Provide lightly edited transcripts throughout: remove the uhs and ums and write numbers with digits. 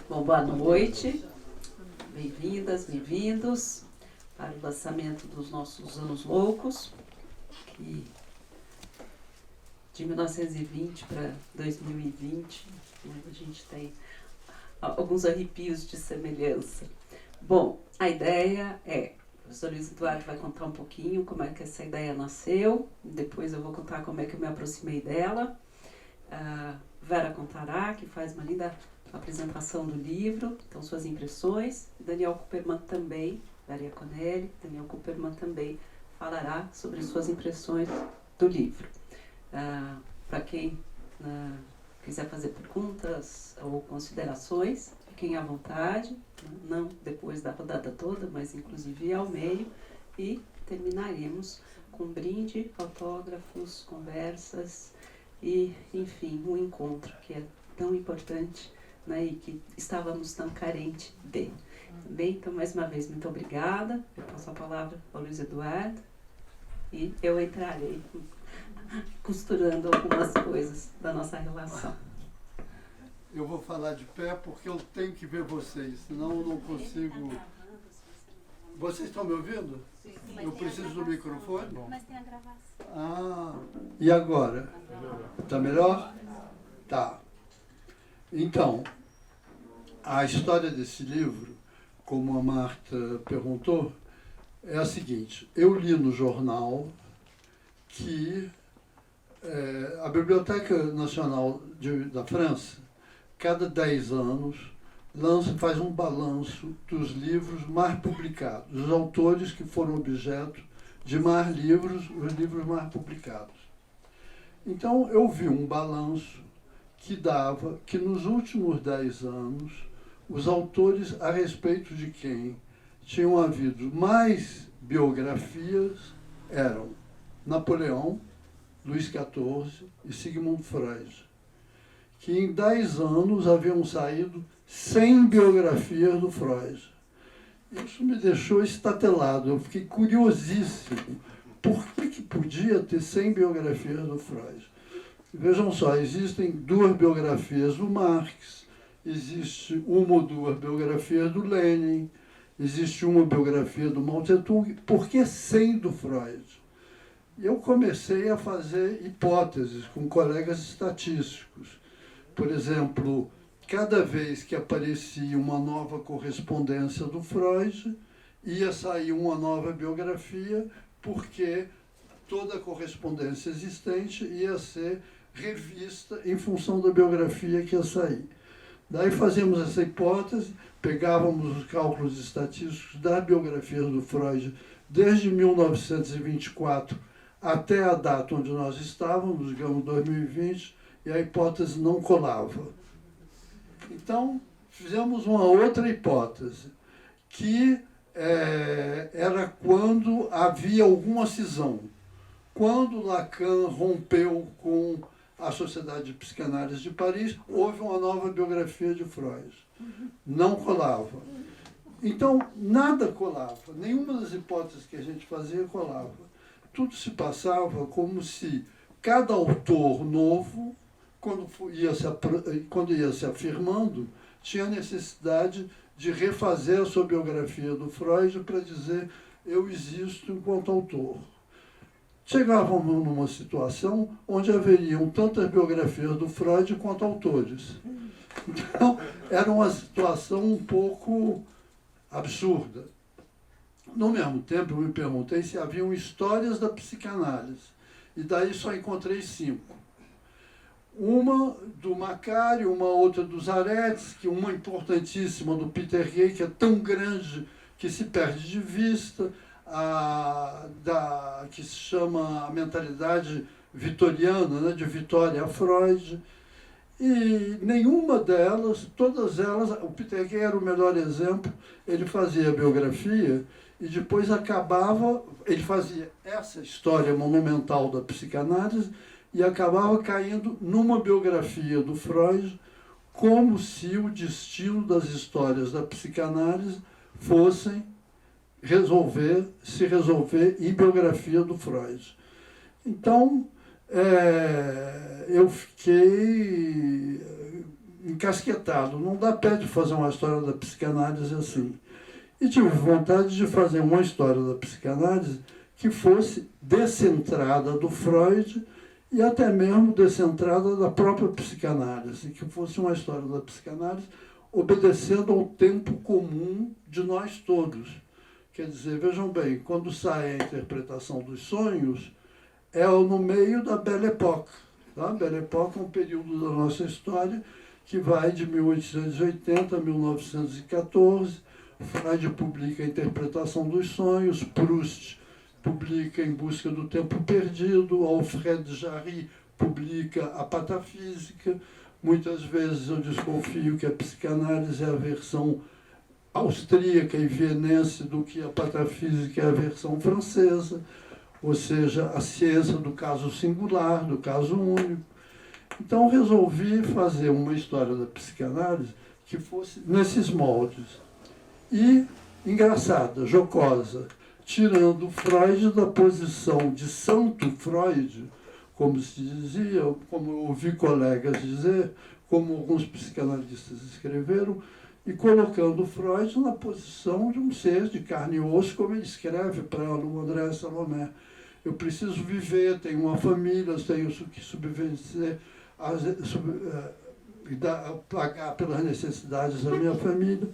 Bom, boa noite, bem-vindas, bem-vindos para o lançamento dos nossos Anos Loucos, que de 1920 para 2020, a gente tem alguns arrepios de semelhança. Bom, a ideia é, o professor Luiz Eduardo vai contar um pouquinho como é que essa ideia nasceu, depois eu vou contar como é que eu me aproximei dela. A Vera contará, que faz uma linda apresentação do livro, então suas impressões. Daniel Cooperman também, Vera Iaconelli, Daniel Cooperman também falará sobre suas impressões do livro. Para quem quiser fazer perguntas ou considerações, fiquem à vontade, não depois da rodada toda, mas inclusive ao meio, e terminaremos com brinde, autógrafos, conversas e, enfim, um encontro que é tão importante, né, e que estávamos tão carentes de. Bem, então, mais uma vez, muito obrigada. Eu passo a palavra ao Luiz Eduardo e eu entrarei costurando algumas coisas da nossa relação. Eu vou falar de pé porque eu tenho que ver vocês, senão eu não consigo... Vocês estão me ouvindo? Sim. Eu preciso do microfone? Mas tem a gravação. Ah, e agora? Tá melhor? Tá. Então, a história desse livro, como a Marta perguntou, é a seguinte. Eu li no jornal que a Biblioteca Nacional da França, cada 10 anos, faz um balanço dos livros mais publicados, dos autores que foram objeto de mais livros, os livros mais publicados. Então, eu vi um balanço que dava que nos últimos 10 anos, os autores a respeito de quem tinham havido mais biografias eram Napoleão, Luís XIV e Sigmund Freud, que em 10 anos haviam saído 100 biografias do Freud. Isso me deixou estatelado, eu fiquei curiosíssimo. Por que podia ter 100 biografias do Freud? Vejam só, existem 2 biografias do Marx, existe uma ou 2 biografias do Lenin, existe uma biografia do Mao Tse-tung. Por que 100 do Freud? Eu comecei a fazer hipóteses com colegas estatísticos. Por exemplo, cada vez que aparecia uma nova correspondência do Freud, ia sair uma nova biografia, porque toda a correspondência existente ia ser revista em função da biografia que ia sair. Daí fazíamos essa hipótese, pegávamos os cálculos estatísticos das biografias do Freud desde 1924 até a data onde nós estávamos, digamos 2020, e a hipótese não colava. Então, fizemos uma outra hipótese, que era quando havia alguma cisão. Quando Lacan rompeu com a Sociedade de Psicanálise de Paris, houve uma nova biografia de Freud. Não colava. Então, nada colava. Nenhuma das hipóteses que a gente fazia colava. Tudo se passava como se cada autor novo, quando ia se afirmando, tinha necessidade de refazer a sua biografia do Freud para dizer eu existo enquanto autor. Chegávamos numa situação onde haveriam tantas biografias do Freud quanto autores. Então, era uma situação um pouco absurda. No mesmo tempo, eu me perguntei se haviam histórias da psicanálise. E daí só encontrei 5. Uma do Macari, uma outra do Zaretsky, uma importantíssima do Peter Gay, que é tão grande que se perde de vista, que se chama a mentalidade vitoriana, né, de Vitória a Freud. E nenhuma delas, todas elas, o Peter Gay era o melhor exemplo, ele fazia a biografia e depois acabava, ele fazia essa história monumental da psicanálise e acabava caindo numa biografia do Freud, como se o destino das histórias da psicanálise fossem se resolver em biografia do Freud. Então, eu fiquei encasquetado, não dá pé de fazer uma história da psicanálise assim. E tive vontade de fazer uma história da psicanálise que fosse descentrada do Freud e até mesmo descentrada da própria psicanálise, que fosse uma história da psicanálise obedecendo ao tempo comum de nós todos. Quer dizer, vejam bem, quando sai a interpretação dos sonhos, é no meio da Belle Époque. Tá? A Belle Époque é um período da nossa história que vai de 1880 a 1914. Freud publica a interpretação dos sonhos, Proust publica Em Busca do Tempo Perdido, Alfred Jarry publica A Patafísica. Muitas vezes eu desconfio que a psicanálise é a versão austríaca e vienense do que a patafísica é a versão francesa, ou seja, a ciência do caso singular, do caso único. Então resolvi fazer uma história da psicanálise que fosse nesses moldes. E engraçada, jocosa, tirando Freud da posição de santo Freud, como se dizia, como eu ouvi colegas dizer, como alguns psicanalistas escreveram, e colocando Freud na posição de um ser de carne e osso, como ele escreve para o André Salomé. Eu preciso viver, tenho uma família, tenho que subvencer, pagar pelas necessidades da minha família.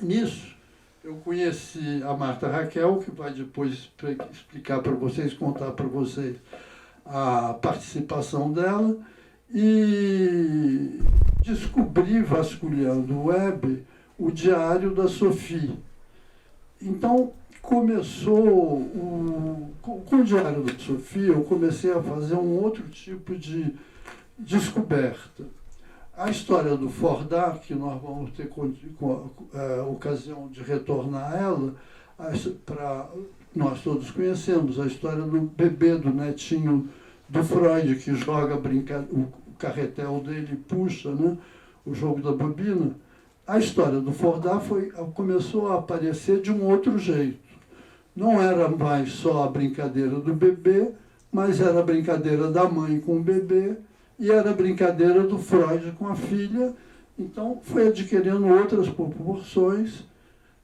Nisso, eu conheci a Marta Raquel, que vai depois explicar para vocês, contar para vocês a participação dela, e descobri, vasculhando o web, o diário da Sophie. Então, começou, com o diário da Sophie, eu comecei a fazer um outro tipo de descoberta. A história do Fordar, que nós vamos ter ocasião de retornar a ela, nós todos conhecemos a história do bebê, do netinho do Freud, que joga o carretel dele e puxa, né, o jogo da bobina. A história do Fordar começou a aparecer de um outro jeito. Não era mais só a brincadeira do bebê, mas era a brincadeira da mãe com o bebê e era a brincadeira do Freud com a filha. Então foi adquirindo outras proporções.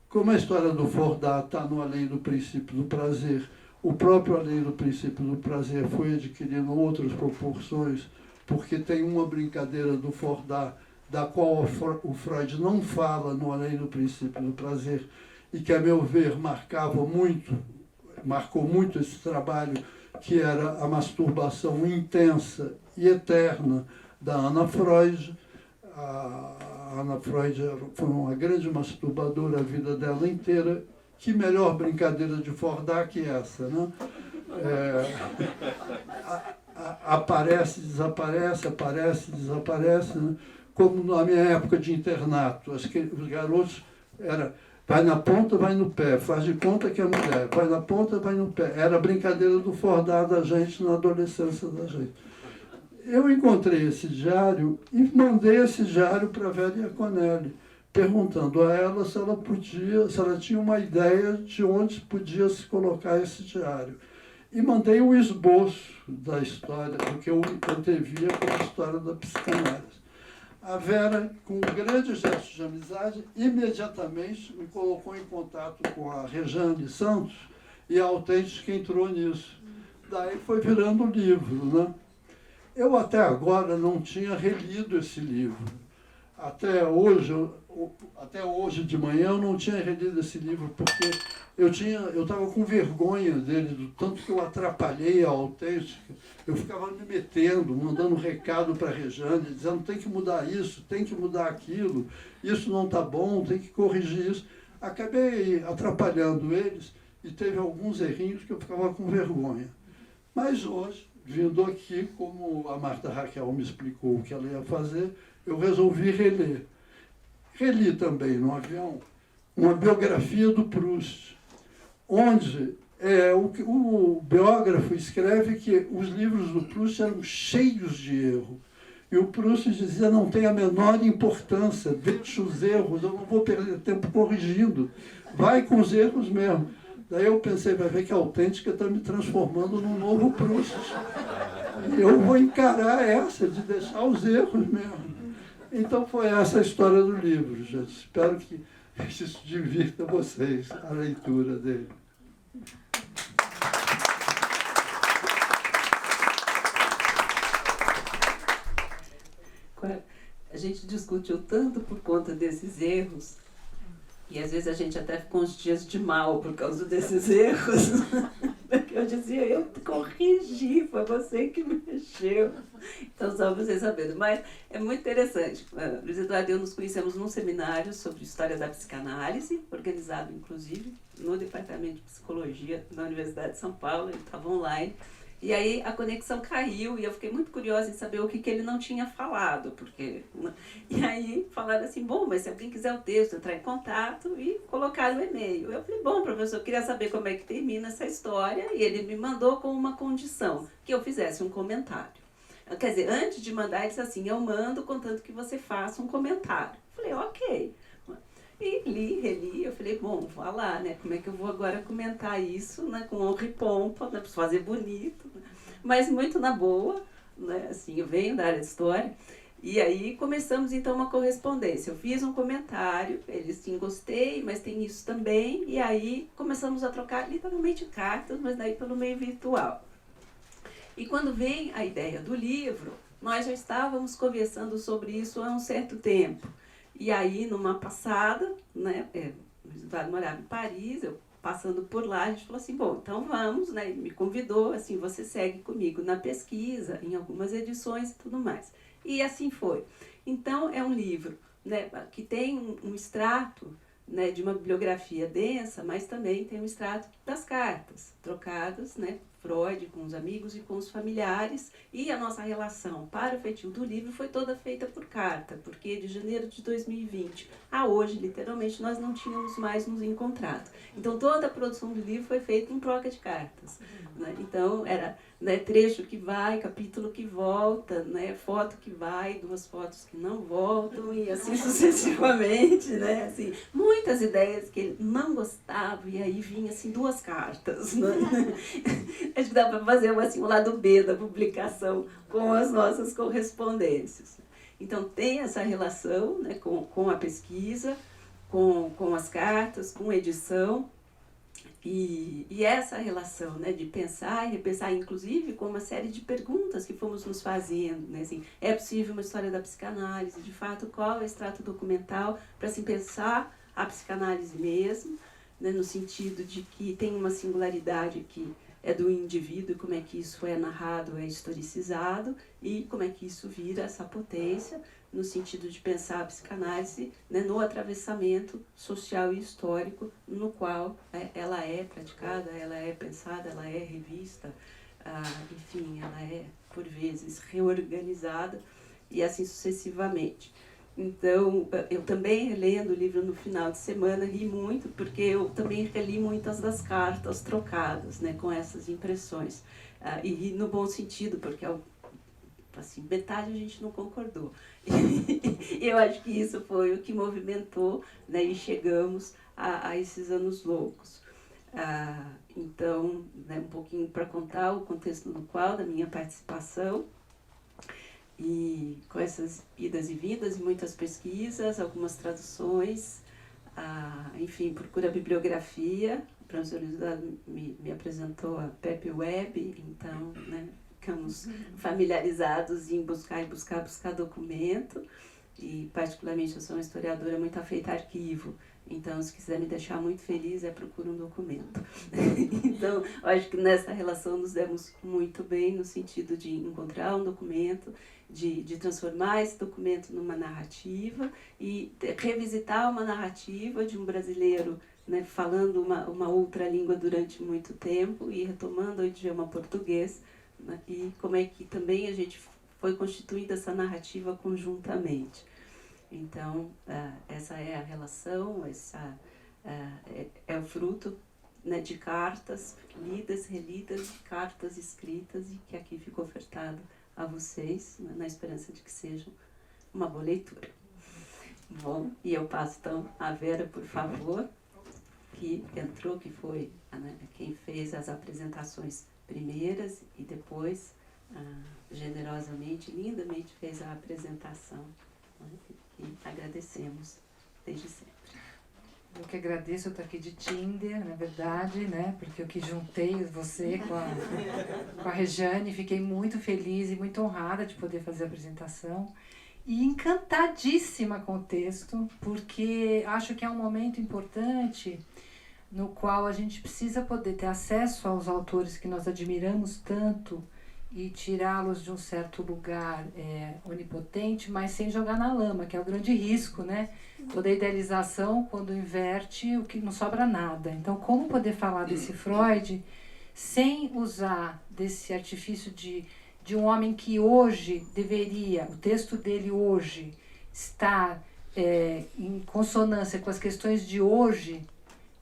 Como a história do Fordar está no Além do Princípio do Prazer, o próprio Além do Princípio do Prazer foi adquirindo outras proporções, porque tem uma brincadeira do Fordar, da qual o Freud não fala no Além do Princípio do Prazer, e que, a meu ver, marcou muito esse trabalho, que era a masturbação intensa e eterna da Anna Freud. A Anna Freud foi uma grande masturbadora a vida dela inteira. Que melhor brincadeira de Fordar que essa, né? Aparece, desaparece, aparece, desaparece, né? Como na minha época de internato, os garotos vai na ponta, vai no pé, faz de conta que é mulher, vai na ponta, vai no pé. Era a brincadeira do Fordar da gente na adolescência da gente. Eu encontrei esse diário e mandei esse diário para a Vera Iaconelli, perguntando a ela se ela tinha uma ideia de onde podia se colocar esse diário. E mandei um esboço da história, do que eu antevia como história da psicanálise. A Vera, com um grande gesto de amizade, imediatamente me colocou em contato com a Rejane Santos e a Autêntica entrou nisso. Daí foi virando o livro, né? Eu até agora não tinha relido esse livro. Até hoje de manhã eu não tinha relido esse livro, porque eu estava com vergonha dele, do tanto que eu atrapalhei a Autêntica. Eu ficava me metendo, mandando recado para a Rejane, dizendo tem que mudar isso, tem que mudar aquilo, isso não está bom, tem que corrigir isso. Acabei atrapalhando eles e teve alguns errinhos que eu ficava com vergonha. Mas hoje, vindo aqui, como a Marta Raquel me explicou o que ela ia fazer, eu resolvi reler. Reli também, no avião, uma biografia do Proust, onde o biógrafo escreve que os livros do Proust eram cheios de erro. E o Proust dizia, não tem a menor importância, deixa os erros, eu não vou perder tempo corrigindo, vai com os erros mesmo. Daí eu pensei, vai ver que a Autêntica está me transformando num novo Proust. Eu vou encarar essa, de deixar os erros mesmo. Então foi essa a história do livro, gente. Espero que isso divirta vocês, a leitura dele. A gente discutiu tanto por conta desses erros, e às vezes a gente até ficou uns dias de mal por causa desses erros. Porque eu dizia, eu corrigi, foi você que mexeu. Então, só vocês sabendo. Mas é muito interessante. Luiz Eduardo e eu nos conhecemos num seminário sobre história da psicanálise, organizado, inclusive, no Departamento de Psicologia da Universidade de São Paulo. Ele estava online. E aí a conexão caiu e eu fiquei muito curiosa em saber o que ele não tinha falado, porque... E aí falaram assim, bom, mas se alguém quiser o texto, entrar em contato e colocar no e-mail. Eu falei, bom, professor, eu queria saber como é que termina essa história, e ele me mandou com uma condição, que eu fizesse um comentário. Quer dizer, antes de mandar, ele disse assim, eu mando contanto que você faça um comentário. Eu falei, ok. E li, reli, eu falei, bom, vou lá, né, como é que eu vou agora comentar isso, né, com honra e pompa, né, preciso fazer bonito, né, mas muito na boa, né, assim, eu venho da área de história, e aí começamos então uma correspondência, eu fiz um comentário, ele sim, gostei, mas tem isso também, e aí começamos a trocar literalmente cartas, mas daí pelo meio virtual. E quando vem a ideia do livro, nós já estávamos conversando sobre isso há um certo tempo. E aí, numa passada, né, o Eduardo morava em Paris, eu passando por lá, a gente falou assim, bom, então vamos, né, ele me convidou, assim, você segue comigo na pesquisa, em algumas edições e tudo mais. E assim foi. Então, é um livro, né, que tem um extrato, né, de uma bibliografia densa, mas também tem um extrato das cartas trocadas, né, Freud com os amigos e com os familiares, e a nossa relação para o feitio do livro foi toda feita por carta, porque de janeiro de 2020 a hoje, literalmente, nós não tínhamos mais nos encontrado. Então, toda a produção do livro foi feita em troca de cartas. Né? Então, era, né, trecho que vai, capítulo que volta, né, foto que vai, 2 fotos que não voltam, e assim sucessivamente, né, assim, muitas ideias que ele não gostava, e aí vinha assim 2 cartas. Né? Acho que dá para fazer assim, o lado B da publicação com as nossas correspondências. Então, tem essa relação, né, com a pesquisa, com as cartas, com a edição, e essa relação, né, de pensar e repensar, inclusive com uma série de perguntas que fomos nos fazendo. Né, assim, é possível uma história da psicanálise? De fato, qual é o extrato documental para se pensar a psicanálise mesmo, né, no sentido de que tem uma singularidade que é do indivíduo, como é que isso é narrado, é historicizado, e como é que isso vira essa potência, no sentido de pensar a psicanálise, né, no atravessamento social e histórico no qual ela é praticada, ela é pensada, ela é revista, enfim, ela é, por vezes, reorganizada, e assim sucessivamente. Então, eu também, relendo o livro no final de semana, ri muito, porque eu também reli muitas das cartas trocadas, né, com essas impressões. E ri no bom sentido, porque assim, metade a gente não concordou. E eu acho que isso foi o que movimentou, né, e chegamos a esses anos loucos. Então, né, um pouquinho para contar o contexto no qual da minha participação, e com essas idas e vindas, muitas pesquisas, algumas traduções, enfim, procura bibliografia. O professor Luiz Eduardo me apresentou a Pepe Web, então, né, ficamos familiarizados em buscar documento, e particularmente eu sou uma historiadora muito afeita a arquivo, então se quiser me deixar muito feliz, procura um documento. Então, eu acho que nessa relação nos demos muito bem, no sentido de encontrar um documento, de transformar esse documento numa narrativa e revisitar uma narrativa de um brasileiro, né, falando uma outra língua durante muito tempo e retomando o idioma português, né, e como é que também a gente foi constituindo essa narrativa conjuntamente. Então, essa é a relação, é o fruto, né, de cartas lidas, relidas, cartas escritas, e que aqui ficou ofertado a vocês, né, na esperança de que seja uma boa leitura. Bom, e eu passo então a Vera, por favor, que entrou, que foi, né, quem fez as apresentações primeiras e depois, generosamente, lindamente fez a apresentação E agradecemos desde sempre. Eu que agradeço, eu estou aqui de Tinder, na verdade, né? Porque eu que juntei você com a Rejane, fiquei muito feliz e muito honrada de poder fazer a apresentação. E encantadíssima com o texto, porque acho que é um momento importante no qual a gente precisa poder ter acesso aos autores que nós admiramos tanto e tirá-los de um certo lugar onipotente, mas sem jogar na lama, que é o grande risco, né? Toda idealização, quando inverte, o que não sobra nada. Então, como poder falar desse Freud sem usar desse artifício de um homem que hoje deveria, o texto dele hoje, estar em consonância com as questões de hoje,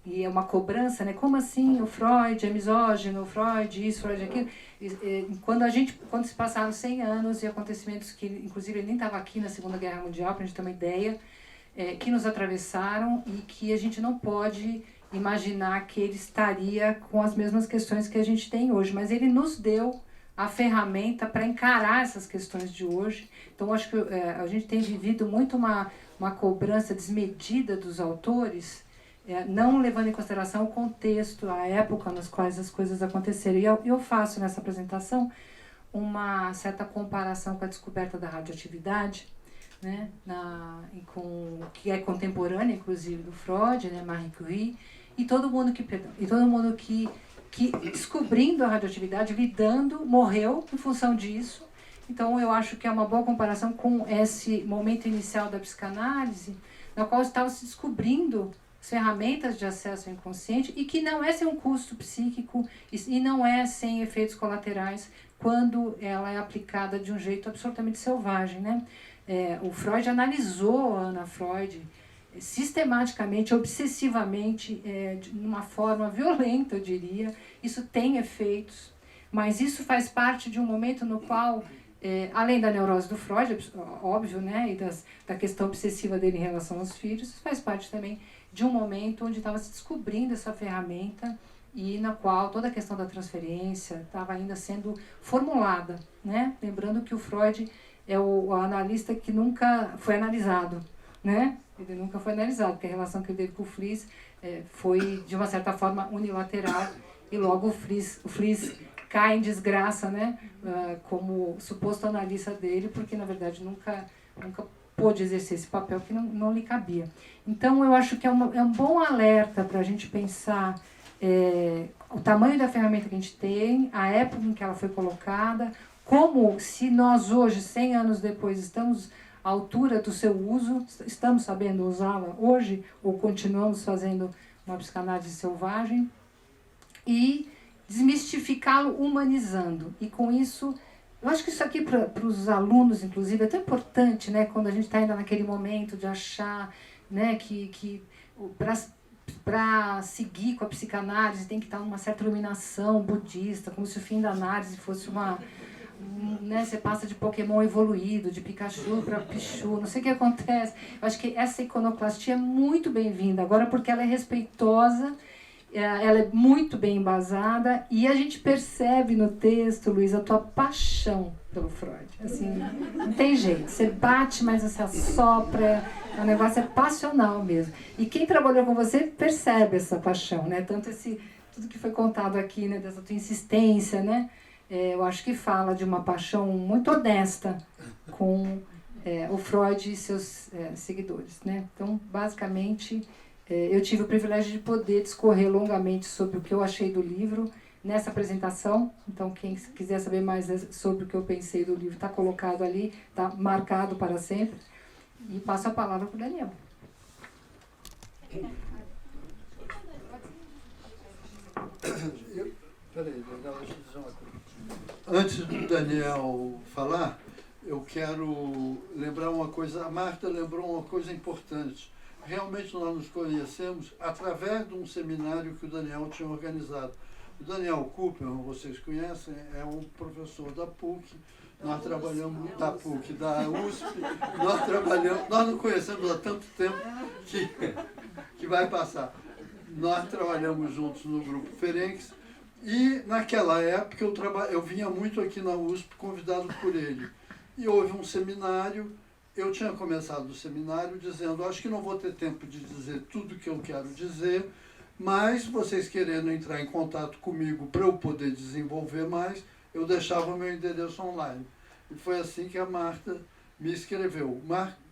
e é uma cobrança, né? Como assim o Freud é misógino, o Freud isso, Freud aquilo? Quando se passaram 100 anos e acontecimentos que, inclusive, ele nem estava aqui na Segunda Guerra Mundial, para a gente ter uma ideia, que nos atravessaram e que a gente não pode imaginar que ele estaria com as mesmas questões que a gente tem hoje, mas ele nos deu a ferramenta para encarar essas questões de hoje. Então, acho que a gente tem vivido muito uma cobrança desmedida dos autores, não levando em consideração o contexto, a época nas quais as coisas aconteceram. E eu faço nessa apresentação uma certa comparação com a descoberta da radioatividade, né, que é contemporânea, inclusive, do Freud, né, Marie Curie, e todo mundo que descobrindo a radioatividade, lidando, morreu em função disso. Então, eu acho que é uma boa comparação com esse momento inicial da psicanálise, na qual estava se descobrindo ferramentas de acesso ao inconsciente e que não é sem um custo psíquico e não é sem efeitos colaterais quando ela é aplicada de um jeito absolutamente selvagem, né? O Freud analisou a Ana Freud sistematicamente, obsessivamente, de uma forma violenta, eu diria. Isso tem efeitos, mas isso faz parte de um momento no qual, além da neurose do Freud, óbvio, né, e da questão obsessiva dele em relação aos filhos, isso faz parte também de um momento onde estava se descobrindo essa ferramenta e na qual toda a questão da transferência estava ainda sendo formulada, né? Lembrando que o Freud é o analista que nunca foi analisado, né? Ele nunca foi analisado, porque a relação que ele teve com o Fliess foi, de uma certa forma, unilateral, e logo o Fliess cai em desgraça, né? Como suposto analista dele, porque, na verdade, nunca pôde exercer esse papel que não lhe cabia. Então, eu acho que é um bom alerta para a gente pensar o tamanho da ferramenta que a gente tem, a época em que ela foi colocada, como se nós hoje, 100 anos depois, estamos à altura do seu uso, estamos sabendo usá-la hoje, ou continuamos fazendo uma psicanálise selvagem, e desmistificá-lo humanizando. E com isso, eu acho que isso aqui para os alunos, inclusive, é tão importante, né, quando a gente está ainda naquele momento de achar, né, que para seguir com a psicanálise tem que estar numa certa iluminação budista, como se o fim da análise fosse né, você passa de Pokémon evoluído, de Pikachu para Pichu, não sei o que acontece. Eu acho que essa iconoclastia é muito bem-vinda, agora porque ela é respeitosa, ela é muito bem embasada, e a gente percebe no texto, Luiz, a tua paixão pelo Freud. Assim, não tem jeito, você bate, mas você assopra, o negócio é passional mesmo. E quem trabalhou com você percebe essa paixão, né? Tanto tudo que foi contado aqui, né, dessa tua insistência, né? Eu acho que fala de uma paixão muito honesta com o Freud e seus seguidores, né? Então, basicamente, eu tive o privilégio de poder discorrer longamente sobre o que eu achei do livro nessa apresentação. Então, quem quiser saber mais sobre o que eu pensei do livro, está colocado ali, está marcado para sempre. E passo a palavra para o Daniel. Peraí, Daniel, deixa eu dizer uma coisa. Antes do Daniel falar, eu quero lembrar uma coisa. A Marta lembrou uma coisa importante. Realmente nós nos conhecemos através de um seminário que o Daniel tinha organizado. O Daniel Cooperman, vocês conhecem, é um professor da PUC. Nós trabalhamos da PUC, da USP. Nós não conhecemos há tanto tempo que vai passar. Nós trabalhamos juntos no Grupo Ferenc. E naquela época eu vinha muito aqui na USP, convidado por ele. E houve um seminário eu tinha começado o seminário dizendo, acho que não vou ter tempo de dizer tudo que eu quero dizer, mas vocês querendo entrar em contato comigo para eu poder desenvolver mais, eu deixava o meu endereço online. E foi assim que a Marta me escreveu.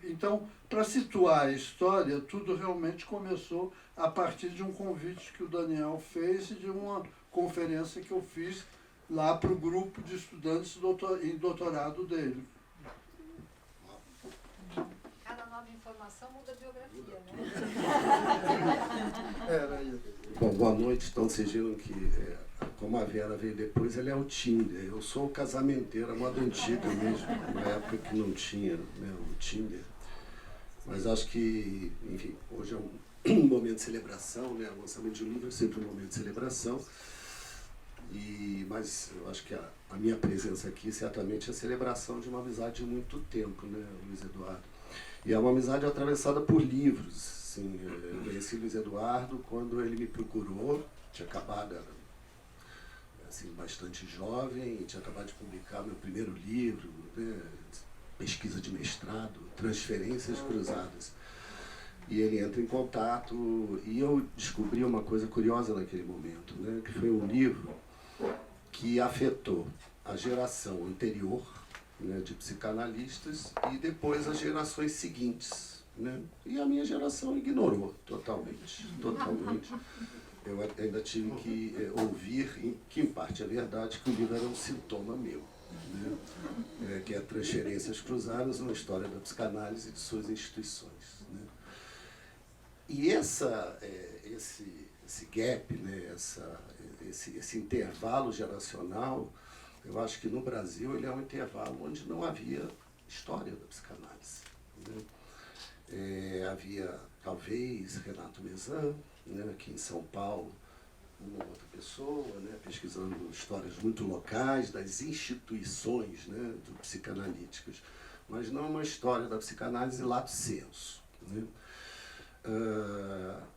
Então, para situar a história, tudo realmente começou a partir de um convite que o Daniel fez e de uma conferência que eu fiz lá para o grupo de estudantes em doutorado dele. Cada nova informação muda a biografia, né? Era isso. Bom, boa noite. Então, vocês viram que, como a Vera veio depois, ele é o Tinder. Eu sou o casamenteiro, a moda antiga mesmo, na época que não tinha, né, o Tinder. Mas acho que, enfim, hoje é um momento de celebração, né? O lançamento de um livro é sempre um momento de celebração. Mas eu acho que a minha presença aqui certamente é a celebração de uma amizade de muito tempo, né, Luiz Eduardo? E é uma amizade atravessada por livros. Assim, eu conheci Luiz Eduardo quando ele me procurou, tinha acabado, era assim, bastante jovem, e tinha acabado de publicar meu primeiro livro, né, pesquisa de mestrado, Transferências Cruzadas. E ele entra em contato, e eu descobri uma coisa curiosa naquele momento, né, que foi um livro que afetou a geração anterior, né, de psicanalistas e depois as gerações seguintes, né? E a minha geração ignorou totalmente. Eu ainda tive que ouvir, que em parte é verdade, que o livro era um sintoma meu, né? Que é Transferências Cruzadas, uma história da psicanálise e de suas instituições, né? E esse gap, né, esse intervalo geracional, eu acho que no Brasil ele é um intervalo onde não havia história da psicanálise, né? Havia, talvez, Renato Mezan, né, aqui em São Paulo, uma outra pessoa, né, pesquisando histórias muito locais das instituições, né, psicanalíticas, mas não uma história da psicanálise lato sensu, né?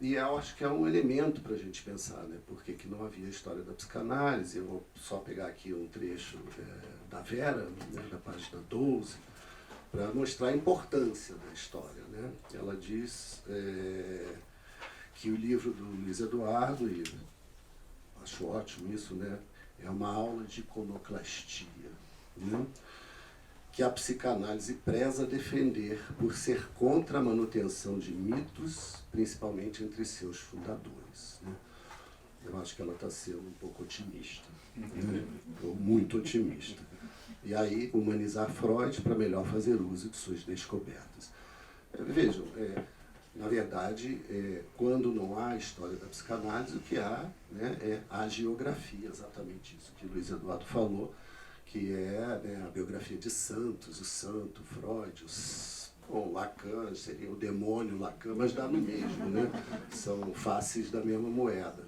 E eu acho que é um elemento para a gente pensar, né? Por que não havia história da psicanálise. Eu vou só pegar aqui um trecho da Vera, né, da página 12, para mostrar a importância da história, né? Ela diz que o livro do Luiz Eduardo, e acho ótimo isso, né, é uma aula de iconoclastia, né, que a psicanálise preza defender por ser contra a manutenção de mitos, principalmente entre seus fundadores, né? Eu acho que ela está sendo um pouco otimista, né? Ou muito otimista. E aí, humanizar Freud para melhor fazer uso de suas descobertas. Vejam, na verdade, quando não há história da psicanálise, o que há, né, é a geografia, exatamente isso que o Luiz Eduardo falou, que é, né, a biografia de santos, o santo, Freud, Lacan, seria o demônio Lacan, mas dá no mesmo, né? São faces da mesma moeda.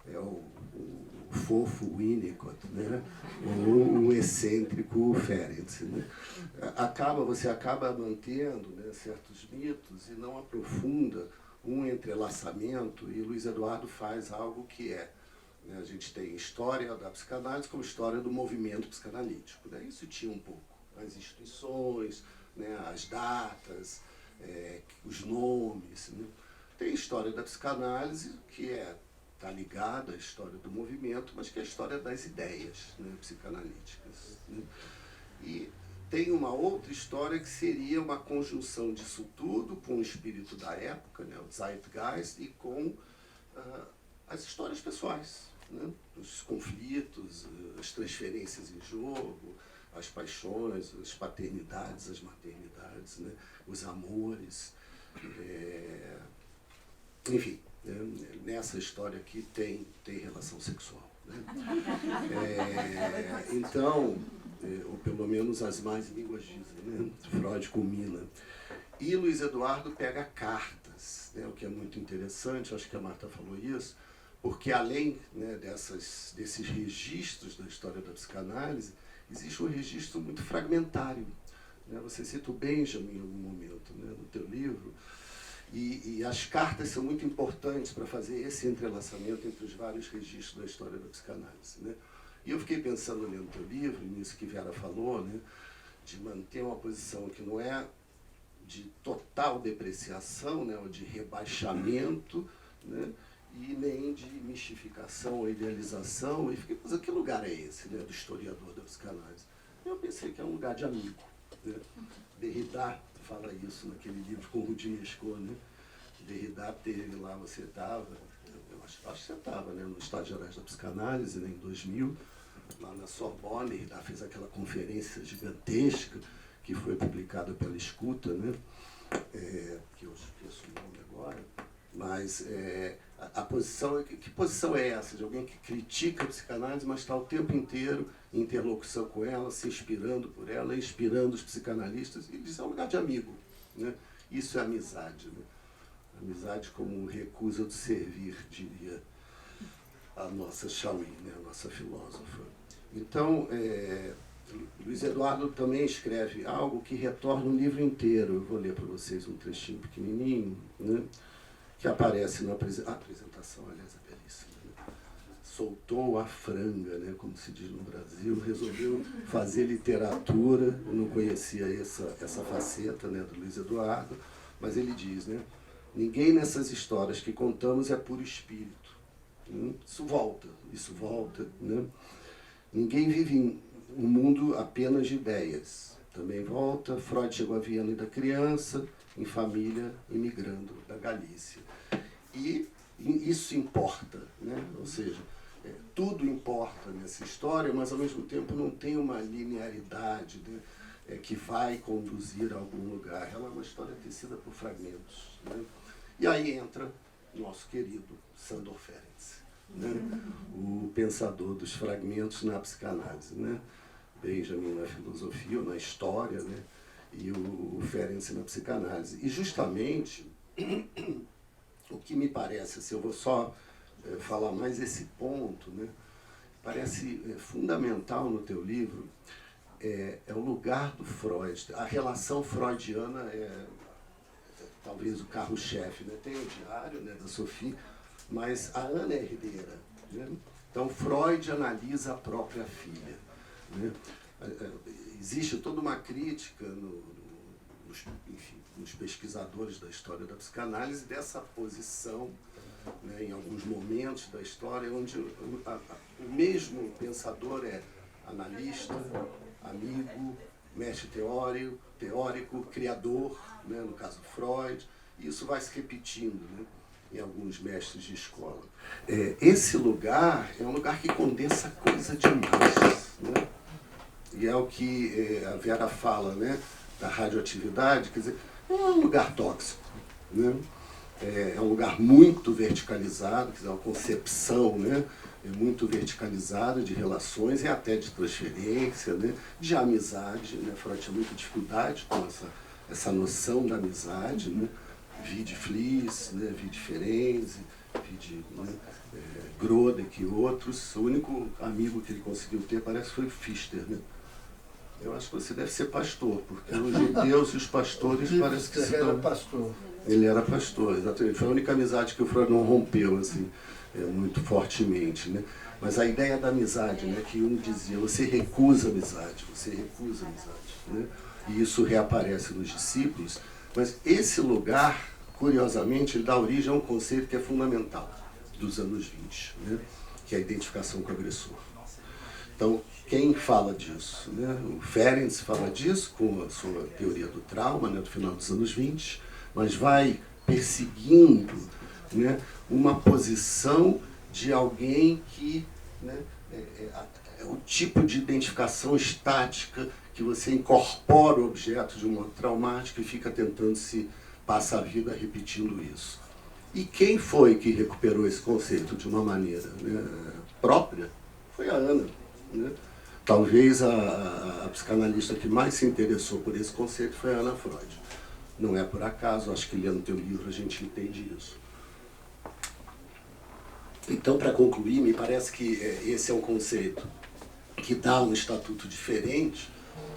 É o fofo Winnicott, né? Ou o excêntrico Ferenc, né? Você acaba mantendo, né, certos mitos e não aprofunda um entrelaçamento, e Luiz Eduardo faz algo que né, a gente tem história da psicanálise como história do movimento psicanalítico, né? Isso tinha um pouco as instituições, né, as datas, os nomes, né? Tem história da psicanálise que está ligada à história do movimento, mas que é a história das ideias, né, psicanalíticas, né? E tem uma outra história que seria uma conjunção disso tudo com o espírito da época, né, o Zeitgeist, e com as histórias pessoais, né? Os conflitos, as transferências em jogo, as paixões, as paternidades, as maternidades, né? Os amores, enfim, né? Nessa história aqui tem relação sexual, né? Então, ou pelo menos as más línguas dizem, né? Freud culmina. E Luiz Eduardo pega cartas, né? O que é muito interessante, acho que a Marta falou isso, porque além, né, desses registros da história da psicanálise, existe um registro muito fragmentário, né? Você cita o Benjamin em algum momento, né, no teu livro, e as cartas são muito importantes para fazer esse entrelaçamento entre os vários registros da história da psicanálise, né? E eu fiquei pensando lendo o teu livro, nisso que Vera falou, né, de manter uma posição que não é de total depreciação, né, ou de rebaixamento, né, e nem de mistificação ou idealização. E fiquei pensando, que lugar é esse, né, do historiador da psicanálise? Eu pensei que é um lugar de amigo. Né? Derrida fala isso naquele livro com o Rudinesco, né? Derrida teve lá, você estava, eu acho que você estava, né, no Estados Gerais da Psicanálise, né, em 2000, lá na Sorbonne. Derrida fez aquela conferência gigantesca que foi publicada pela Escuta, né? Que eu esqueço o nome agora, mas a posição, que posição é essa? De alguém que critica a psicanálise, mas está o tempo inteiro em interlocução com ela, se inspirando por ela, inspirando os psicanalistas, e diz, é um lugar de amigo. Né? Isso é amizade. Né? Amizade como recusa de servir, diria a nossa Chauí, né? A nossa filósofa. Então, Luiz Eduardo também escreve algo que retorna o livro inteiro. Eu vou ler para vocês um trechinho pequenininho, né? Que aparece na apresentação, aliás, é belíssima. Né? Soltou a franga, né? Como se diz no Brasil, resolveu fazer literatura. Eu não conhecia essa faceta, né, do Luiz Eduardo, mas ele diz, né? Ninguém nessas histórias que contamos é puro espírito. Isso volta. Né? Ninguém vive em um mundo apenas de ideias. Também volta. Freud chegou a Viena da criança, em família, imigrando da Galícia. E isso importa, né? Ou seja, tudo importa nessa história, mas ao mesmo tempo não tem uma linearidade, né, que vai conduzir a algum lugar. Ela é uma história tecida por fragmentos. Né? E aí entra nosso querido Sándor Ferenczi, né? O pensador dos fragmentos na psicanálise. Né? Benjamin na filosofia, ou na história, né? E o Ferenczi na psicanálise. E justamente o que me parece, assim, eu vou só falar mais esse ponto, né? Parece fundamental no teu livro, é o lugar do Freud. A relação freudiana é talvez o carro-chefe, né? Tem o diário, né, da Sophie, mas a Ana é herdeira. Né? Então Freud analisa a própria filha. Né? Existe toda uma crítica nos pesquisadores da história da psicanálise dessa posição, né, em alguns momentos da história, onde o mesmo pensador é analista, amigo, mestre teórico, criador, né, no caso Freud, e isso vai se repetindo, né, em alguns mestres de escola. Esse lugar é um lugar que condensa coisa demais. Né? E é o que a Vera fala, né, da radioatividade, quer dizer, é um lugar tóxico. Né? É um lugar muito verticalizado, quer dizer, uma concepção, né, muito verticalizada de relações e até de transferência, né, de amizade. Né? Freud tinha muita dificuldade com essa noção da amizade. Né? Vide Fliess, né, vide Ferenczi, vide, né, Grodek e outros. O único amigo que ele conseguiu ter parece que foi Fichte. Né? Eu acho que você deve ser pastor, porque os judeus e os pastores parece que Ele era pastor. Ele era pastor, exatamente. Foi a única amizade que o Freud não rompeu, assim, muito fortemente. Né? Mas a ideia da amizade, né, que um dizia, você recusa a amizade. Né? E isso reaparece nos discípulos. Mas esse lugar, curiosamente, ele dá origem a um conceito que é fundamental dos anos 20, né? Que é a identificação com o agressor. Então, quem fala disso? Né? O Ferenczi fala disso com a sua teoria do trauma, né, do final dos anos 20, mas vai perseguindo, né, uma posição de alguém que, né, é o tipo de identificação estática que você incorpora o objeto de um modo traumático e fica tentando se passar a vida repetindo isso. E quem foi que recuperou esse conceito de uma maneira, né, própria? Foi a Ana. Né? Talvez a psicanalista que mais se interessou por esse conceito foi a Ana Freud. Não é por acaso, acho que lendo teu livro a gente entende isso. Então, para concluir, me parece que esse é um conceito que dá um estatuto diferente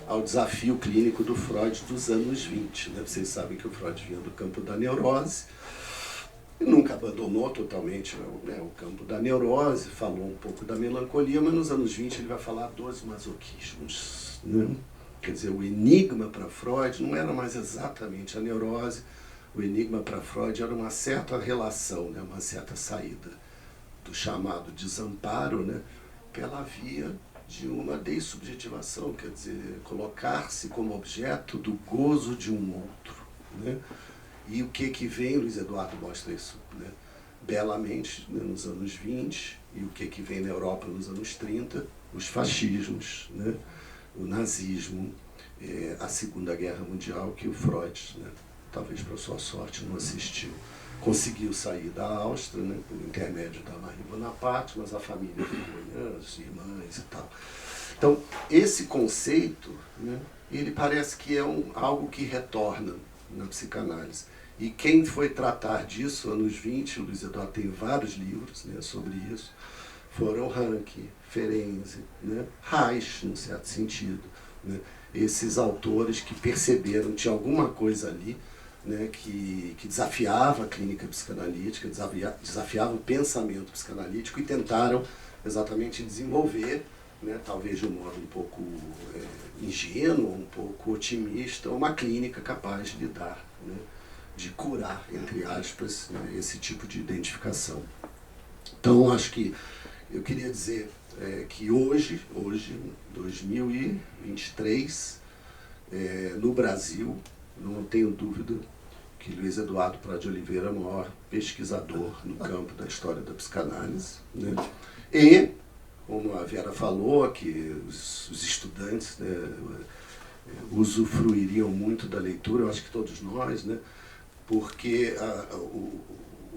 ao desafio clínico do Freud dos anos 20. Né? Vocês sabem que o Freud vinha do campo da neurose, e nunca abandonou totalmente, né, o campo da neurose, falou um pouco da melancolia, mas nos anos 20 ele vai falar dos masoquismos. Né? Quer dizer, o enigma para Freud não era mais exatamente a neurose, o enigma para Freud era uma certa relação, né, uma certa saída do chamado desamparo, né, pela via de uma dessubjetivação, quer dizer, colocar-se como objeto do gozo de um outro. Né? E o que vem, Luiz Eduardo mostra isso, né, belamente, né, nos anos 20, e o que vem na Europa nos anos 30, os fascismos, né, o nazismo, a Segunda Guerra Mundial, que o Freud, né, talvez para sua sorte, não assistiu. Conseguiu sair da Áustria, né, por intermédio da Marie Bonaparte, mas a família ficou, as irmãs e tal. Então, esse conceito, né, ele parece que é algo que retorna na psicanálise. E quem foi tratar disso, anos 20, o Luiz Eduardo tem vários livros, né, sobre isso, foram Ranke, Ferenczi, né, Reich, num certo sentido. Né, esses autores que perceberam que tinha alguma coisa ali, né, que desafiava a clínica psicanalítica, desafiava o pensamento psicanalítico e tentaram exatamente desenvolver, né, talvez de um modo um pouco ingênuo, um pouco otimista, uma clínica capaz de lidar, né, de curar, entre aspas, né, esse tipo de identificação. Então, acho que eu queria dizer que hoje, 2023, no Brasil, não tenho dúvida que Luiz Eduardo Prado de Oliveira é o maior pesquisador no campo da história da psicanálise. Né? E, como a Vera falou, que os estudantes, né, usufruiriam muito da leitura, eu acho que todos nós, né, porque o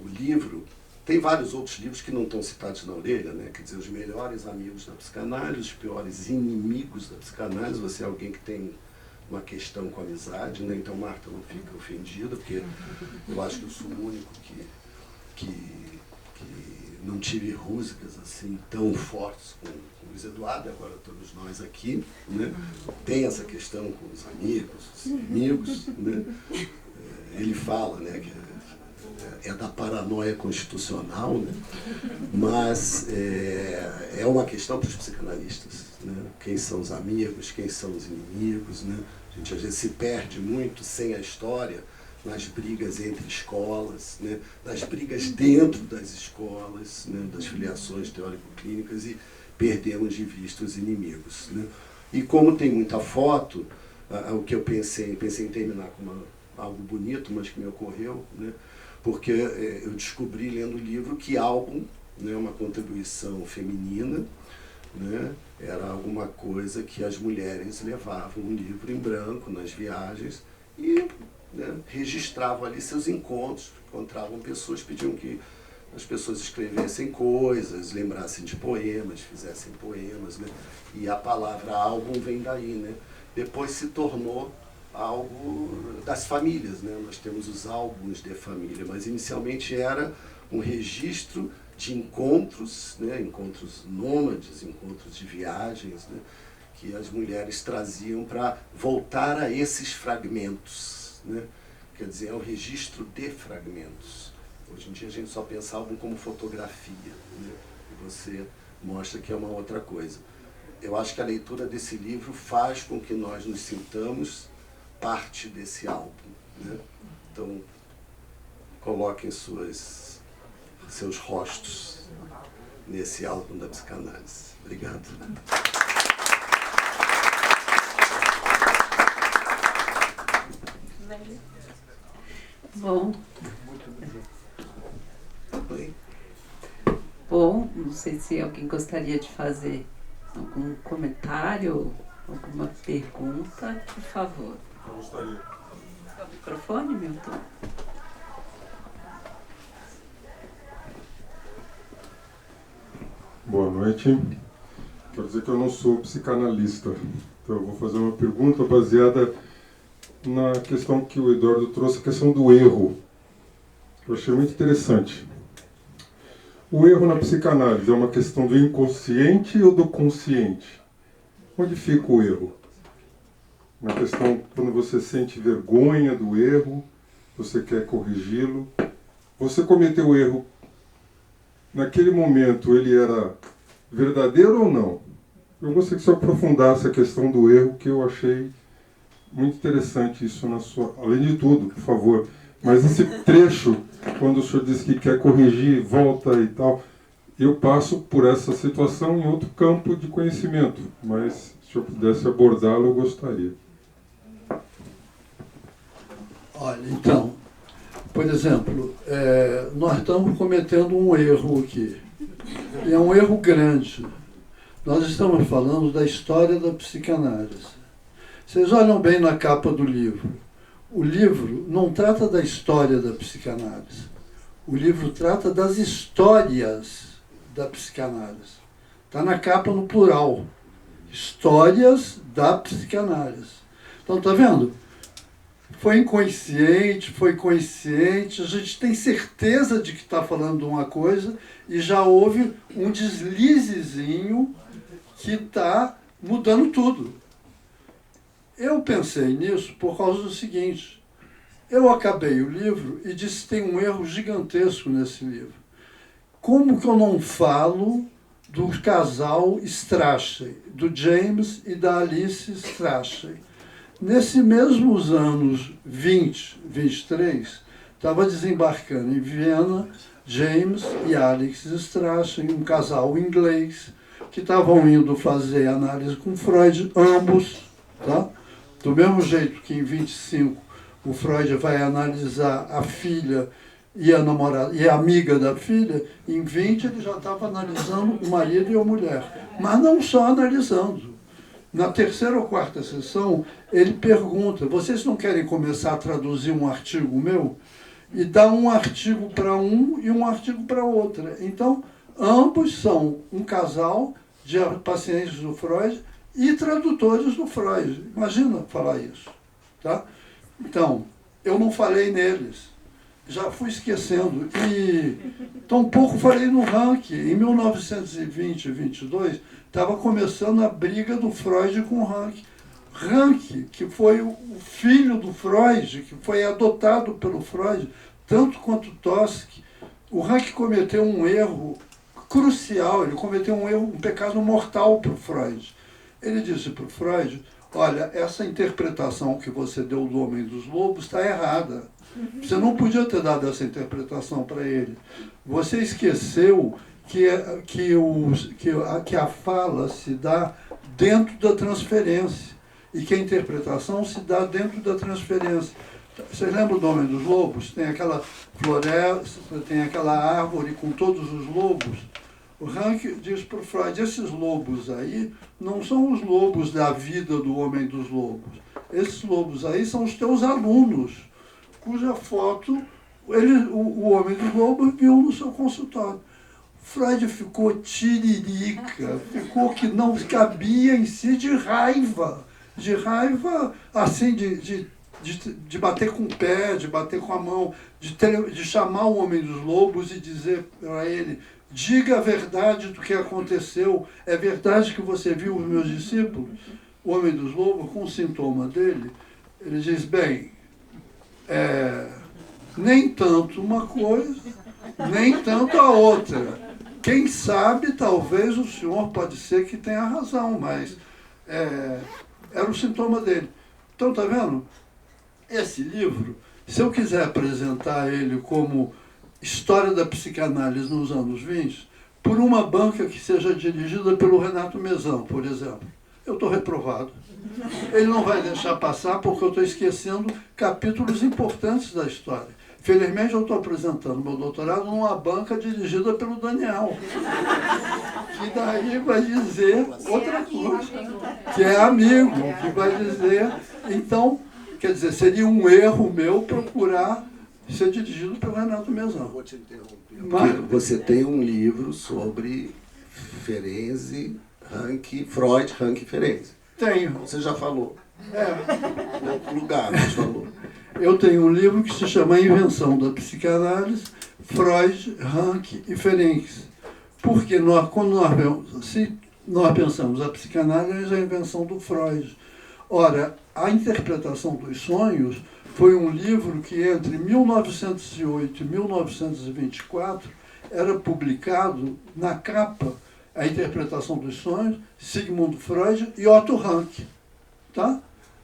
livro, tem vários outros livros que não estão citados na orelha, né, quer dizer, os melhores amigos da psicanálise, os piores inimigos da psicanálise, você é alguém que tem uma questão com a amizade, né? Então Marta não fica ofendida, porque eu acho que eu sou o único que não tive rusgas assim tão fortes com o Luiz Eduardo, agora todos nós aqui, né? Tem essa questão com os amigos, os inimigos, né? Ele fala, né, que é da paranoia constitucional, né? Mas é uma questão para os psicanalistas, né? Quem são os amigos, quem são os inimigos, né? A gente às vezes se perde muito sem a história nas brigas entre escolas, né? Nas brigas dentro das escolas, né? Das filiações teórico-clínicas, e perdemos de vista os inimigos, né? E como tem muita foto, o que eu pensei em terminar com algo bonito, mas que me ocorreu, né? Porque eu descobri lendo o livro que álbum, né, uma contribuição feminina, né, era alguma coisa que as mulheres levavam um livro em branco nas viagens e, né, registravam ali seus encontros, encontravam pessoas, pediam que as pessoas escrevessem coisas, lembrassem de poemas, fizessem poemas, né, e a palavra álbum vem daí, né. Depois se tornou algo das famílias, né? Nós temos os álbuns de família, mas inicialmente era um registro de encontros, né? Encontros nômades, encontros de viagens, né? Que as mulheres traziam para voltar a esses fragmentos, né? Quer dizer, é um registro de fragmentos. Hoje em dia a gente só pensa álbum como fotografia, né? E você mostra que é uma outra coisa. Eu acho que a leitura desse livro faz com que nós nos sintamos parte desse álbum, né? Então, coloquem seus rostos nesse álbum da psicanálise. Obrigado. Bom. Bom, não sei se alguém gostaria de fazer algum comentário, alguma pergunta, por favor. Eu gostaria. O microfone, Milton. Boa noite. Quero dizer que eu não sou psicanalista, então eu vou fazer uma pergunta baseada na questão que o Eduardo trouxe, a questão do erro. Eu achei muito interessante. O erro na psicanálise é uma questão do inconsciente ou do consciente? Onde fica o erro? Na questão, quando você sente vergonha do erro, você quer corrigi-lo. Você cometeu o erro, naquele momento ele era verdadeiro ou não? Eu gostaria que você aprofundasse a questão do erro, que eu achei muito interessante isso na sua... Além de tudo, por favor. Mas esse trecho, quando o senhor disse que quer corrigir, volta e tal, eu passo por essa situação em outro campo de conhecimento, mas se eu pudesse abordá-lo, eu gostaria. Olha, então, por exemplo, nós estamos cometendo um erro aqui. E é um erro grande. Nós estamos falando da história da psicanálise. Vocês olham bem na capa do livro. O livro não trata da história da psicanálise. O livro trata das histórias da psicanálise. Está na capa no plural. Histórias da psicanálise. Então, está vendo? Foi inconsciente, foi consciente, a gente tem certeza de que está falando uma coisa e já houve um deslizezinho que está mudando tudo. Eu pensei nisso por causa do seguinte, eu acabei o livro e disse que tem um erro gigantesco nesse livro. Como que eu não falo do casal Strachey, do James e da Alice Strachey? Nesses mesmos anos 20, 23, estava desembarcando em Viena James e Alex Strachey, um casal inglês, que estavam indo fazer análise com Freud, ambos, tá? Do mesmo jeito que em 25 o Freud vai analisar a filha e a namorada e a amiga da filha, em 20 ele já estava analisando o marido e a mulher. Mas não só analisando. Na terceira ou quarta sessão, ele pergunta, vocês não querem começar a traduzir um artigo meu? E dá um artigo para um e um artigo para outra. Então, ambos são um casal de pacientes do Freud e tradutores do Freud. Imagina falar isso. Tá? Então, eu não falei neles. Já fui esquecendo. E tampouco falei no Rank. Em 1920 e 22, estava começando a briga do Freud com o Rank. Rank, que foi o filho do Freud, que foi adotado pelo Freud, tanto quanto Toschi, o Rank cometeu um erro crucial, ele cometeu um pecado mortal para o Freud. Ele disse para o Freud, olha, essa interpretação que você deu do Homem dos Lobos está errada. Você não podia ter dado essa interpretação para ele. Você esqueceu que a fala se dá dentro da transferência e que a interpretação se dá dentro da transferência. Vocês lembram do Homem dos Lobos? Tem aquela floresta, tem aquela árvore com todos os lobos. O Rank diz para o Freud, esses lobos aí não são os lobos da vida do Homem dos Lobos. Esses lobos aí são os teus alunos, cuja foto o Homem dos Lobos viu no seu consultório. Freud ficou tiririca, ficou que não cabia em si de raiva assim, de bater com o pé, de bater com a mão, de chamar o Homem dos Lobos e dizer para ele, diga a verdade do que aconteceu, é verdade que você viu os meus discípulos? O Homem dos Lobos, com o sintoma dele, ele diz, bem, nem tanto uma coisa, nem tanto a outra. Quem sabe, talvez o senhor pode ser que tenha razão, mas era o sintoma dele. Então, está vendo? Esse livro, se eu quiser apresentar ele como história da psicanálise nos anos 20, por uma banca que seja dirigida pelo Renato Mezan, por exemplo, eu estou reprovado. Ele não vai deixar passar porque eu estou esquecendo capítulos importantes da história. Felizmente eu estou apresentando meu doutorado numa banca dirigida pelo Daniel, que daí vai dizer outra coisa, que é amigo, que vai dizer... Então, quer dizer, seria um erro meu procurar ser dirigido pelo Renato Mezan. Vou te interromper. Mas você tem um livro sobre Ferenczi, Rank, Freud, Rank e Ferenczi. Tenho. Você já falou. Em outro lugar, você falou. Eu tenho um livro que se chama A Invenção da Psicanálise, Freud, Rank e Ferenczi. Porque quando nós pensamos a psicanálise é a invenção do Freud. Ora, a interpretação dos sonhos foi um livro que entre 1908 e 1924 era publicado na capa, a interpretação dos sonhos, Sigmund Freud e Otto Rank. Tá?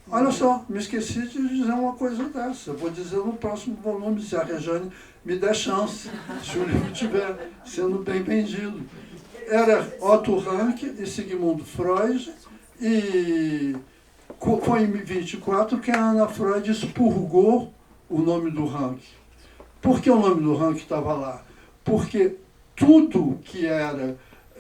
Olha só, me esqueci de dizer uma coisa dessa. Eu vou dizer no próximo volume, se a Rejane me der chance, se o livro estiver sendo bem vendido. Era Otto Rank e Sigmund Freud, e foi em 24 que a Ana Freud expurgou o nome do Rank. Por que o nome do Rank estava lá? Porque tudo que era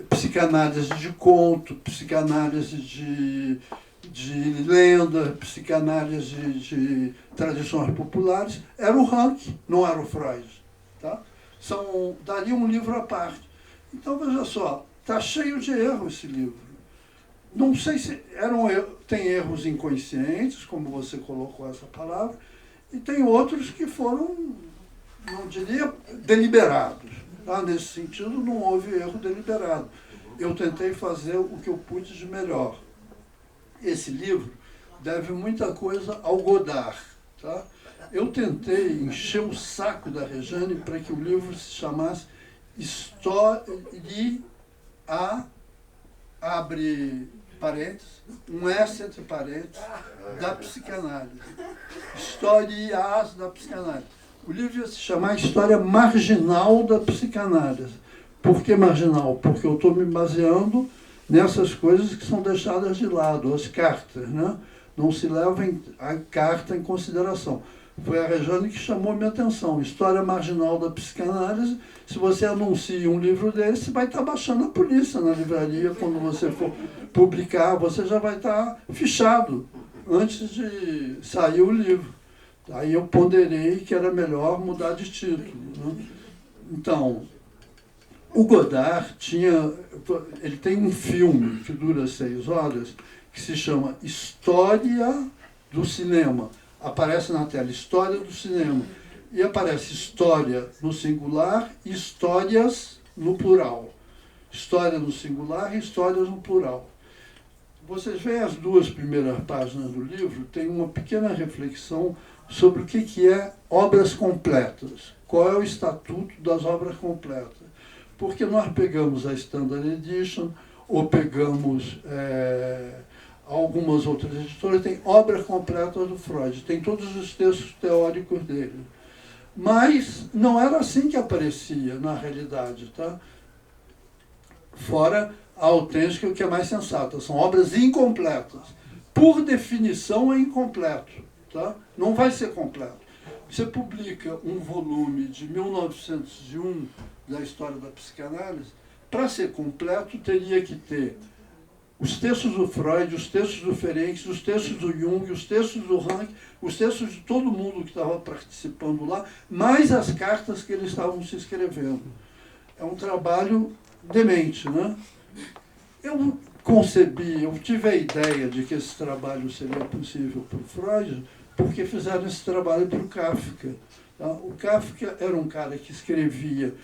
psicanálise de conto, psicanálise de lenda, psicanálise de tradições populares, era o Rank, não era o Freud. Tá? Daria um livro à parte. Então, veja só, está cheio de erros esse livro. Não sei se tem erros inconscientes, como você colocou essa palavra, e tem outros que foram, não diria, deliberados. Tá? Nesse sentido, não houve erro deliberado. Eu tentei fazer o que eu pude de melhor. Esse livro deve muita coisa ao Godard. Tá? Eu tentei encher o saco da Rejane para que o livro se chamasse História abre parênteses, um S entre parênteses, da psicanálise. Histórias da psicanálise. O livro ia se chamar História Marginal da Psicanálise. Por que marginal? Porque eu estou me baseando nessas coisas que são deixadas de lado, as cartas, né? Não se leva a carta em consideração. Foi a Rejane que chamou minha atenção. História Marginal da Psicanálise. Se você anuncia um livro desse, vai estar baixando a polícia na livraria. Quando você for publicar, você já vai estar fichado antes de sair o livro. Aí eu ponderei que era melhor mudar de título. Né? Então, o Godard ele tem um filme que dura 6 horas, que se chama História do Cinema. Aparece na tela História do Cinema. E aparece história no singular e histórias no plural. História no singular e histórias no plural. Vocês veem as 2 primeiras páginas do livro, tem uma pequena reflexão sobre o que é obras completas. Qual é o estatuto das obras completas? Porque nós pegamos a Standard Edition, ou pegamos algumas outras editoras, tem obras completas do Freud, tem todos os textos teóricos dele. Mas não era assim que aparecia na realidade. Tá? Fora a autêntica, que é mais sensata. São obras incompletas. Por definição é incompleto. Tá? Não vai ser completo. Você publica um volume de 1901 da História da Psicanálise, para ser completo teria que ter os textos do Freud, os textos do Ferenczi, os textos do Jung, os textos do Rank, os textos de todo mundo que estava participando lá, mais as cartas que eles estavam se escrevendo. É um trabalho demente, né? Eu tive a ideia de que esse trabalho seria possível para o Freud, porque fizeram esse trabalho para o Kafka. Tá? O Kafka era um cara que escrevia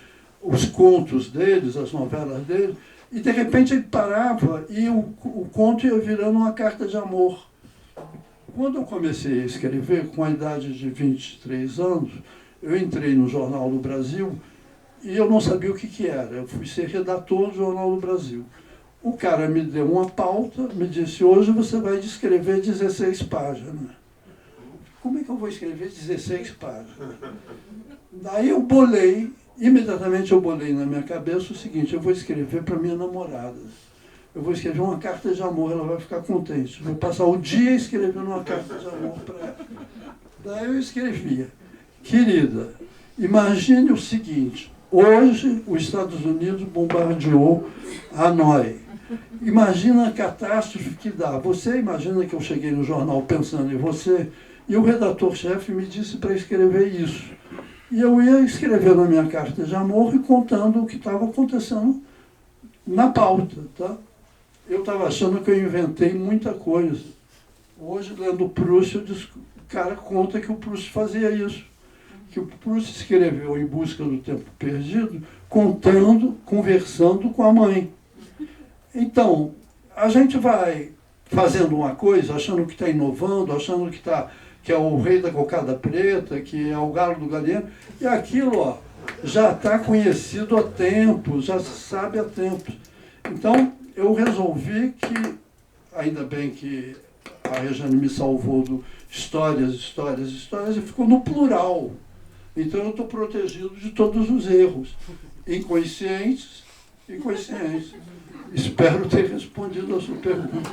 os contos deles, as novelas dele, e de repente ele parava e o conto ia virando uma carta de amor. Quando eu comecei a escrever, com a idade de 23 anos, eu entrei no Jornal do Brasil e eu não sabia o que era. Eu fui ser redator do Jornal do Brasil. O cara me deu uma pauta, me disse, hoje você vai escrever 16 páginas. Como é que eu vou escrever 16 páginas? Daí eu imediatamente eu bolei na minha cabeça o seguinte, eu vou escrever para minha namorada. Eu vou escrever uma carta de amor, ela vai ficar contente. Eu vou passar o dia escrevendo uma carta de amor para ela. Daí eu escrevia, querida, imagine o seguinte, hoje os Estados Unidos bombardeou Hanoi. Imagina a catástrofe que dá. Você imagina que eu cheguei no jornal pensando em você, e o redator-chefe me disse para escrever isso. E eu ia escrevendo a minha carta de amor e contando o que estava acontecendo na pauta. Tá? Eu estava achando que eu inventei muita coisa. Hoje, lendo Proust, o cara conta que o Proust fazia isso. Que o Proust escreveu Em Busca do Tempo Perdido, conversando com a mãe. Então, a gente vai fazendo uma coisa, achando que está inovando, achando que é o rei da cocada preta, que é o galo do galinheiro, e aquilo já está conhecido há tempos, já se sabe há tempos. Então, eu resolvi que, ainda bem que a Rejane me salvou do histórias, e ficou no plural. Então eu estou protegido de todos os erros, inconscientes e conscientes. Espero ter respondido a sua pergunta.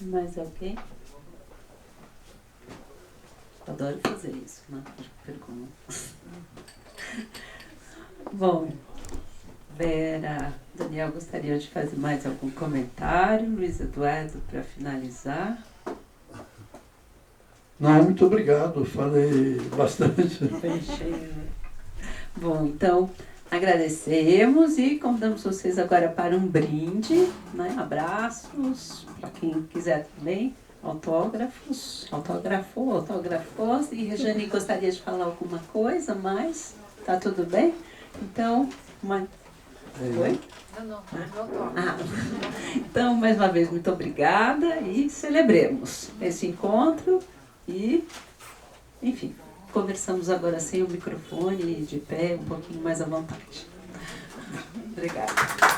Mais alguém? Adoro fazer isso, né? Pergunta. Bom, Vera, Daniel, gostaria de fazer mais algum comentário? Luiz Eduardo, para finalizar. Não, muito obrigado, falei bastante. Bom, então, agradecemos e convidamos vocês agora para um brinde, né? Abraços, para quem quiser também, autógrafos, autografou, e Rejane gostaria de falar alguma coisa mais? Tá tudo bem? Então, Oi? Não, Então, mais uma vez, muito obrigada e celebremos esse encontro e, enfim, conversamos agora sem o microfone, de pé, um pouquinho mais à vontade. Obrigada.